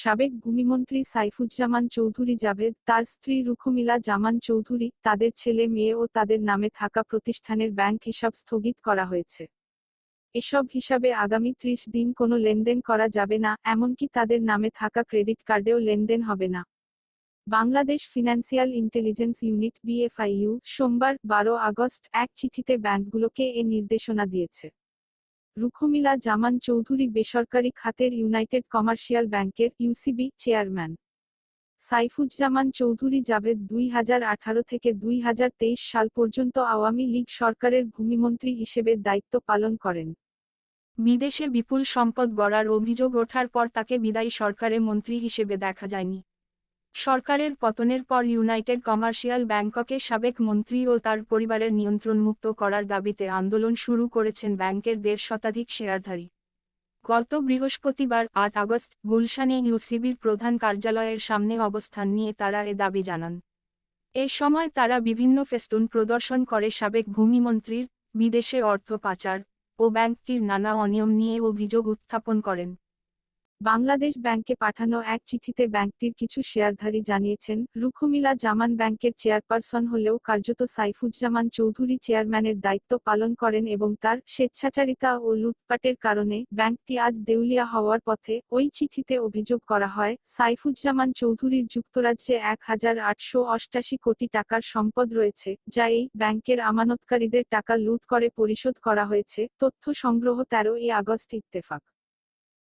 সাবেক ভূমিমন্ত্রী সাইফুজ্জামান চৌধুরী জাভেদ, তার স্ত্রী রুখমিলা জামান চৌধুরী, তাদের ছেলে মেয়ে ও তাদের নামে থাকা প্রতিষ্ঠানের ব্যাংক হিসাব স্থগিত করা হয়েছে। এসব হিসাবে আগামী ৩০ দিন কোনো লেনদেন করা যাবে না, এমনকি তাদের নামে থাকা ক্রেডিট কার্ডেও লেনদেন হবে না। Bangladesh financial intelligence unit (BFIU) সোমবার ১২ আগস্ট এক চিঠিতে ব্যাংকগুলোকে এ নির্দেশনা দিয়েছে। রুখমিলা জামান চৌধুরী বেসরকারি খাতের ইউনাইটেড কমার্শিয়াল ব্যাংকের (ইউসিবি) চেয়ারম্যান। সাইফুজ্জামান চৌধুরী জাভেদ ২০১৮ থেকে ২০২৩ সাল পর্যন্ত আওয়ামী লীগ সরকারের ভূমিমন্ত্রী হিসেবে দায়িত্ব পালন করেন। বিদেশে বিপুল সম্পদ গড়ার অভিযোগ ওঠার পর তাকে বিদায়ী সরকারে মন্ত্রী হিসেবে দেখা যায়নি। সরকারের পতনের পর ইউনাইটেড কমার্শিয়াল ব্যাংককে সাবেক মন্ত্রী ও তার পরিবারের নিয়ন্ত্রণমুক্ত করার দাবিতে আন্দোলন শুরু করেছেন ব্যাংকের ১.৫ শতাধিক শেয়ারধারী। গত বৃহস্পতিবার ৮ আগস্ট গুলশানে ইউসিবির প্রধান কার্যালয়ের সামনে অবস্থান নিয়ে তারা এ দাবি জানান। এ সময় তারা বিভিন্ন ফেস্টুন প্রদর্শন করে সাবেক ভূমিমন্ত্রীর বিদেশে অর্থ পাচার ও ব্যাংকটির নানা অনিয়ম নিয়ে অভিযোগ উত্থাপন করেন। বাংলাদেশ ব্যাংকে পাঠানো এক চিঠিতে ব্যাংকটির কিছু শেয়ারধারী জানিয়েছেন, রুখমিলা জামান ব্যাংকের চেয়ারপারসন হলেও কার্যত সাইফুজ্জামান চৌধুরী চেয়ারম্যানের দায়িত্ব পালন করেন এবং তার স্বেচ্ছাচারিতা ও লুটপাটের কারণে ব্যাংকটি আজ দেউলিয়া হওয়ার পথে। ওই চিঠিতে অভিযোগ করা হয়, সাইফুজ্জামান চৌধুরীর যুক্তরাজ্যে ১,৮৮৮ কোটি টাকার সম্পদ রয়েছে, যা এই ব্যাংকের আমানতকারীদের টাকা লুট করে পরিশোধ করা হয়েছে। তথ্য সংগ্রহ ১৩ আগস্ট ইত্তেফাক।